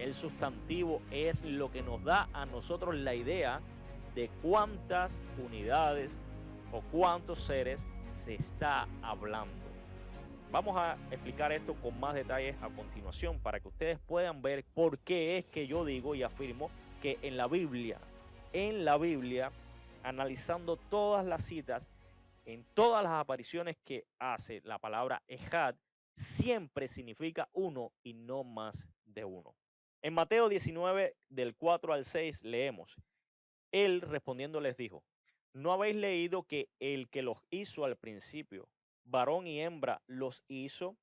el sustantivo es lo que nos da a nosotros la idea de cuántas unidades o cuántos seres se está hablando. Vamos a explicar esto con más detalles a continuación para que ustedes puedan ver por qué es que yo digo y afirmo que en la Biblia, analizando todas las citas, en todas las apariciones que hace la palabra Ejad, siempre significa uno y no más de uno. En Mateo 19, del 4 al 6, leemos: Él respondiendo les dijo: ¿No habéis leído que el que los hizo al principio, varón y hembra, los hizo?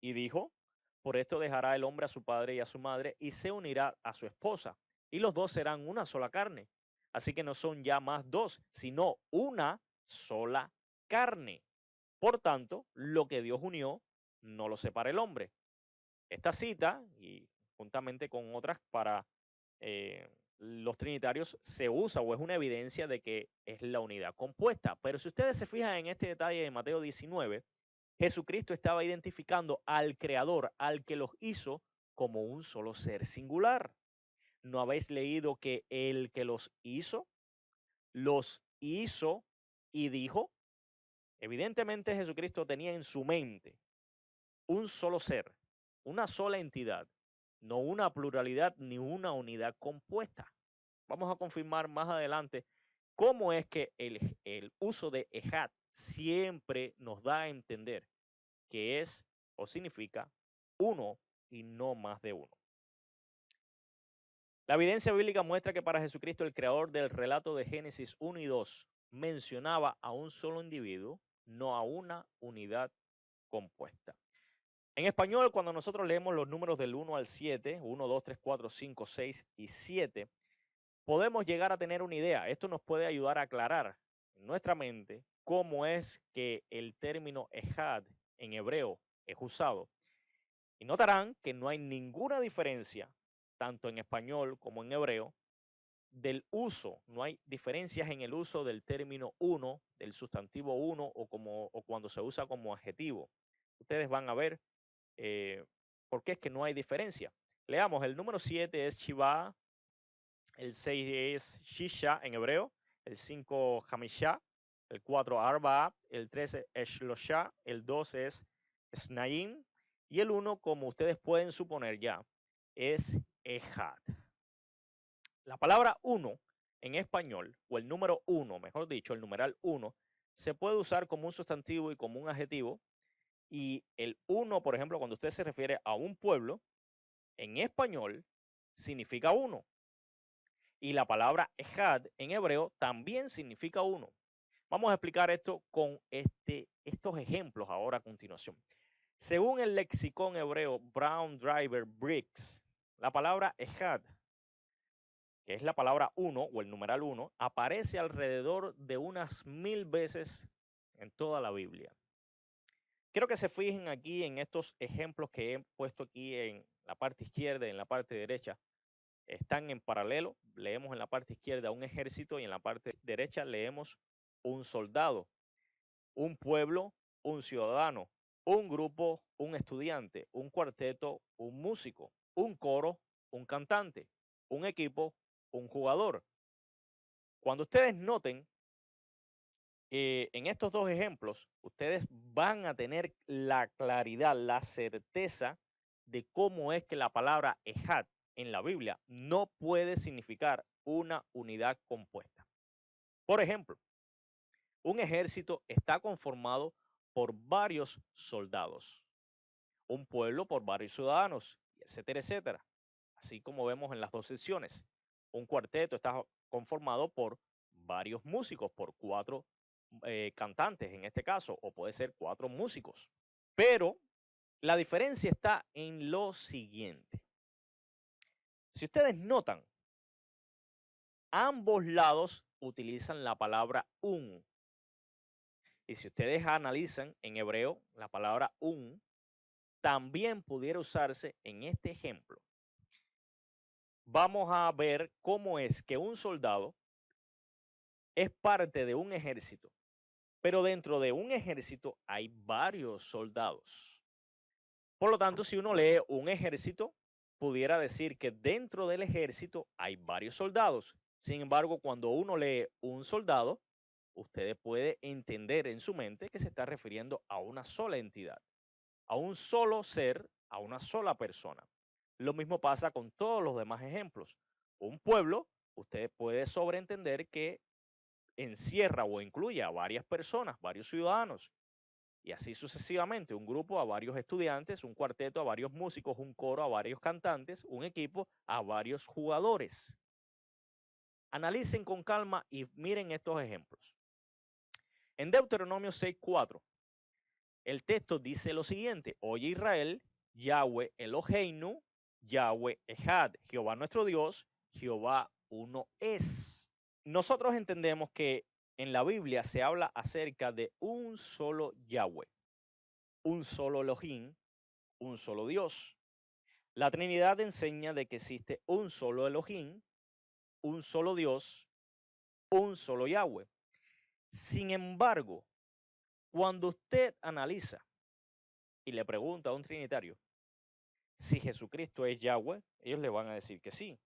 Y dijo: Por esto dejará el hombre a su padre y a su madre, y se unirá a su esposa, y los dos serán una sola carne. Así que no son ya más dos, sino una sola carne. Por tanto, lo que Dios unió, no lo separa el hombre. Esta cita, y juntamente con otras para los trinitarios, se usa o es una evidencia de que es la unidad compuesta. Pero si ustedes se fijan en este detalle de Mateo 19, Jesucristo estaba identificando al Creador, al que los hizo, como un solo ser singular. ¿No habéis leído que el que los hizo y dijo? Evidentemente Jesucristo tenía en su mente un solo ser, una sola entidad, no una pluralidad ni una unidad compuesta. Vamos a confirmar más adelante cómo es que el uso de ejad siempre nos da a entender que es o significa uno y no más de uno. La evidencia bíblica muestra que para Jesucristo, el creador del relato de Génesis 1 y 2, mencionaba a un solo individuo, no a una unidad compuesta. En español, cuando nosotros leemos los números del 1 al 7, 1, 2, 3, 4, 5, 6 y 7, podemos llegar a tener una idea. Esto nos puede ayudar a aclarar en nuestra mente cómo es que el término ejad en hebreo es usado. Y notarán que no hay ninguna diferencia, tanto en español como en hebreo, del uso. No hay diferencias en el uso del término uno, del sustantivo uno o cuando se usa como adjetivo. Ustedes van a ver por qué es que no hay diferencia. Leamos, el número 7 es Shiva, el 6 es Shisha en hebreo, el 5 Hamisha, el 4 Arba, el 13 es Shlosha, el 2 es Snaim y el 1, como ustedes pueden suponer ya, es Ejad. La palabra uno en español, o el número 1, mejor dicho, el numeral 1, se puede usar como un sustantivo y como un adjetivo. Y el uno, por ejemplo, cuando usted se refiere a un pueblo, en español significa uno. Y la palabra ejad en hebreo también significa uno. Vamos a explicar esto con estos ejemplos ahora a continuación. Según el lexicón hebreo Brown Driver Briggs, la palabra ejad, que es la palabra uno o el numeral uno, aparece alrededor de unas 1000 veces en toda la Biblia. Quiero que se fijen aquí en estos ejemplos que he puesto aquí en la parte izquierda y en la parte derecha. Están en paralelo. Leemos en la parte izquierda un ejército y en la parte derecha leemos un soldado, un pueblo, un ciudadano, un grupo, un estudiante, un cuarteto, un músico, un coro, un cantante, un equipo, un jugador. Cuando ustedes noten en estos dos ejemplos, ustedes van a tener la claridad, la certeza de cómo es que la palabra ejad en la Biblia no puede significar una unidad compuesta. Por ejemplo, un ejército está conformado por varios soldados, un pueblo por varios ciudadanos, etcétera, etcétera. Así como vemos en las dos secciones. Un cuarteto está conformado por varios músicos, por cuatro cantantes en este caso, o puede ser cuatro músicos. Pero la diferencia está en lo siguiente. Si ustedes notan, ambos lados utilizan la palabra un. Y si ustedes analizan en hebreo, la palabra un también pudiera usarse en este ejemplo. Vamos a ver cómo es que un soldado es parte de un ejército, pero dentro de un ejército hay varios soldados. Por lo tanto, si uno lee un ejército, pudiera decir que dentro del ejército hay varios soldados. Sin embargo, cuando uno lee un soldado, usted puede entender en su mente que se está refiriendo a una sola entidad, a un solo ser, a una sola persona. Lo mismo pasa con todos los demás ejemplos. Un pueblo, usted puede sobreentender que encierra o incluye a varias personas, varios ciudadanos, y así sucesivamente, un grupo a varios estudiantes, un cuarteto a varios músicos, un coro a varios cantantes, un equipo a varios jugadores. Analicen con calma y miren estos ejemplos. En Deuteronomio 6:4, el texto dice lo siguiente: Oye Israel, Yahweh Eloheinu, Yahweh Echad, Jehová nuestro Dios, Jehová uno es. Nosotros entendemos que en la Biblia se habla acerca de un solo Yahweh, un solo Elohim, un solo Dios. La Trinidad enseña de que existe un solo Elohim, un solo Dios, un solo Yahweh. Sin embargo, cuando usted analiza y le pregunta a un trinitario si Jesucristo es Yahweh, ellos le van a decir que sí.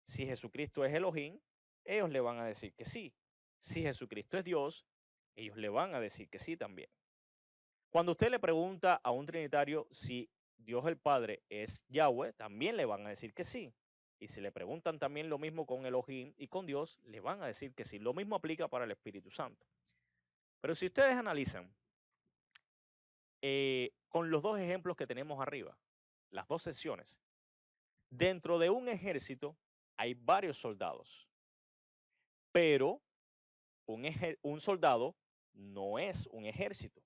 Si Jesucristo es Elohim, ellos le van a decir que sí. Si Jesucristo es Dios, ellos le van a decir que sí también. Cuando usted le pregunta a un trinitario si Dios el Padre es Yahweh, también le van a decir que sí. Y si le preguntan también lo mismo con Elohim y con Dios, le van a decir que sí. Lo mismo aplica para el Espíritu Santo. Pero si ustedes analizan con los dos ejemplos que tenemos arriba, las dos secciones, dentro de un ejército hay varios soldados, pero un soldado no es un ejército,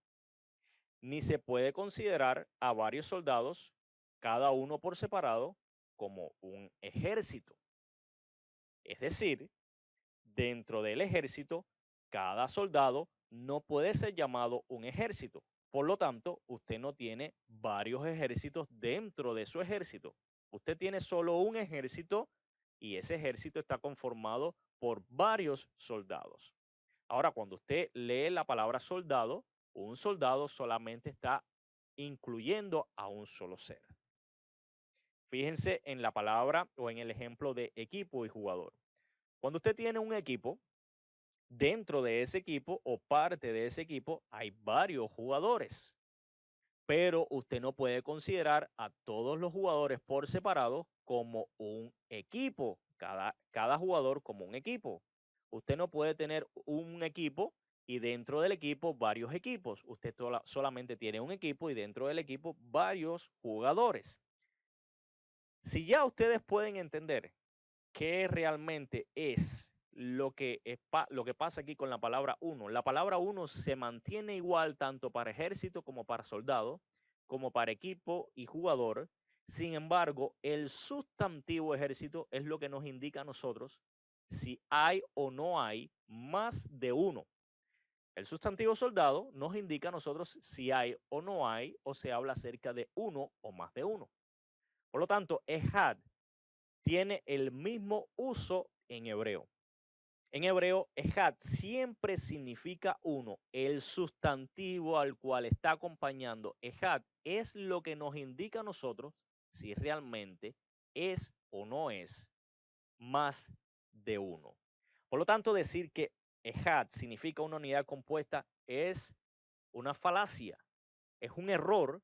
ni se puede considerar a varios soldados, cada uno por separado, como un ejército. Es decir, dentro del ejército, cada soldado no puede ser llamado un ejército. Por lo tanto, usted no tiene varios ejércitos dentro de su ejército. Usted tiene solo un ejército y ese ejército está conformado por varios soldados. Ahora, cuando usted lee la palabra soldado, un soldado solamente está incluyendo a un solo ser. Fíjense en la palabra o en el ejemplo de equipo y jugador. Cuando usted tiene un equipo, dentro de ese equipo o parte de ese equipo hay varios jugadores, pero usted no puede considerar a todos los jugadores por separado como un equipo, cada jugador como un equipo. Usted no puede tener un equipo y dentro del equipo varios equipos. Usted solamente tiene un equipo y dentro del equipo varios jugadores. Si ya ustedes pueden entender qué realmente es lo que pasa aquí con la palabra uno. La palabra uno se mantiene igual tanto para ejército como para soldado, como para equipo y jugador. Sin embargo, el sustantivo ejército es lo que nos indica a nosotros si hay o no hay más de uno. El sustantivo soldado nos indica a nosotros si hay o no hay, o se habla acerca de uno o más de uno. Por lo tanto, Ehad tiene el mismo uso en hebreo. En hebreo, Ejad siempre significa uno. El sustantivo al cual está acompañando Ejad es lo que nos indica a nosotros si realmente es o no es más de uno. Por lo tanto, decir que Ejad significa una unidad compuesta es una falacia, es un error,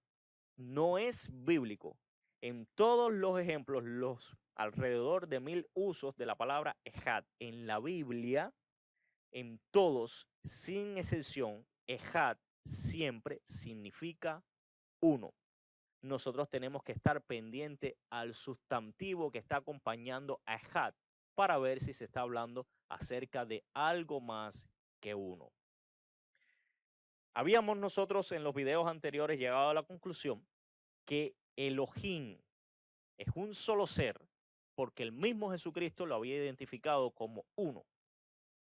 no es bíblico. En todos los ejemplos, los alrededor de 1000 usos de la palabra Ejad en la Biblia, en todos, sin excepción, Ejad siempre significa uno. Nosotros tenemos que estar pendiente al sustantivo que está acompañando a Ejad para ver si se está hablando acerca de algo más que uno. Habíamos nosotros en los videos anteriores llegado a la conclusión que Elohim es un solo ser porque el mismo Jesucristo lo había identificado como uno.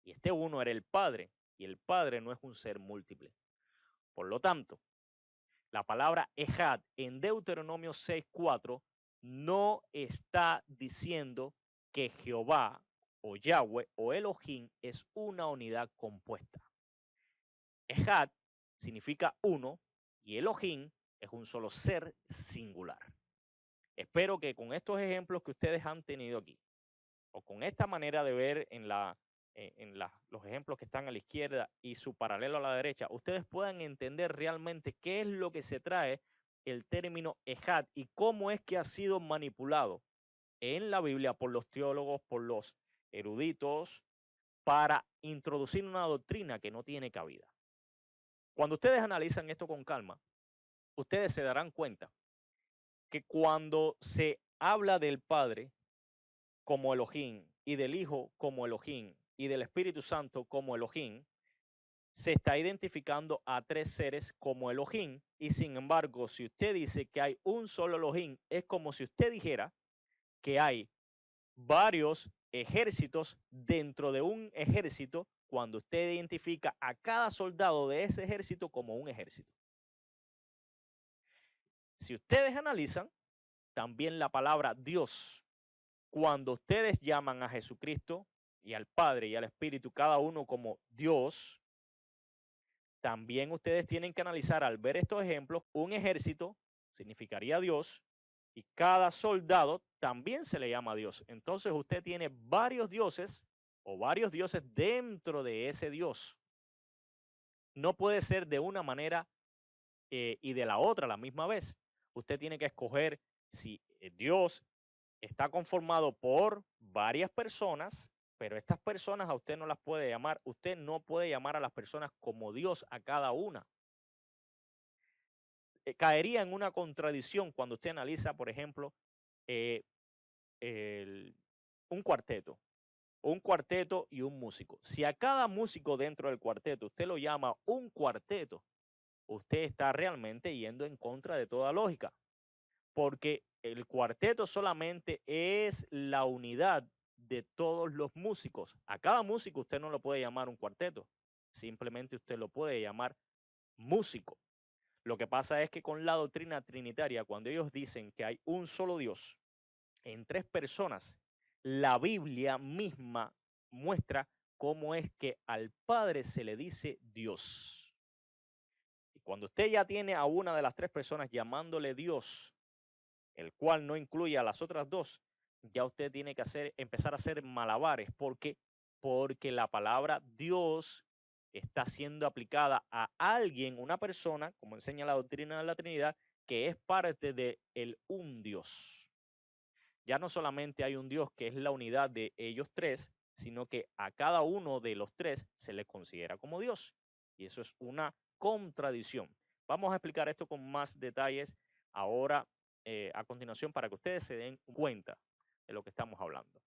Y este uno era el Padre, y el Padre no es un ser múltiple. Por lo tanto, la palabra Ejad en Deuteronomio 6:4 no está diciendo que Jehová o Yahweh o Elohim es una unidad compuesta. Ejad significa uno y Elohim es un solo ser singular. Espero que con estos ejemplos que ustedes han tenido aquí, o con esta manera de ver los ejemplos que están a la izquierda y su paralelo a la derecha, ustedes puedan entender realmente qué es lo que se trae el término ejad y cómo es que ha sido manipulado en la Biblia por los teólogos, por los eruditos, para introducir una doctrina que no tiene cabida. Cuando ustedes analizan esto con calma, ustedes se darán cuenta que cuando se habla del Padre como Elohim y del Hijo como Elohim y del Espíritu Santo como Elohim, se está identificando a tres seres como Elohim y sin embargo, si usted dice que hay un solo Elohim, es como si usted dijera que hay varios ejércitos dentro de un ejército cuando usted identifica a cada soldado de ese ejército como un ejército. Si ustedes analizan, también la palabra Dios, cuando ustedes llaman a Jesucristo y al Padre y al Espíritu, cada uno como Dios, también ustedes tienen que analizar al ver estos ejemplos, un ejército significaría Dios y cada soldado también se le llama Dios. Entonces usted tiene varios dioses o varios dioses dentro de ese Dios. No puede ser de una manera y de la otra a la misma vez. Usted tiene que escoger si Dios está conformado por varias personas, pero estas personas a usted no las puede llamar. Usted no puede llamar a las personas como Dios a cada una. Caería en una contradicción cuando usted analiza, por ejemplo, eh, el- un cuarteto y un músico. Si a cada músico dentro del cuarteto usted lo llama un cuarteto, usted está realmente yendo en contra de toda lógica, porque el cuarteto solamente es la unidad de todos los músicos. A cada músico usted no lo puede llamar un cuarteto, simplemente usted lo puede llamar músico. Lo que pasa es que con la doctrina trinitaria, cuando ellos dicen que hay un solo Dios en tres personas, la Biblia misma muestra cómo es que al Padre se le dice Dios. Y cuando usted ya tiene a una de las tres personas llamándole Dios, el cual no incluye a las otras dos, ya usted tiene que empezar a hacer malabares. ¿Por qué? Porque la palabra Dios está siendo aplicada a alguien, una persona, como enseña la doctrina de la Trinidad, que es parte de un Dios. Ya no solamente hay un Dios que es la unidad de ellos tres, sino que a cada uno de los tres se le considera como Dios. Y eso es una contradicción. Vamos a explicar esto con más detalles ahora a continuación para que ustedes se den cuenta de lo que estamos hablando.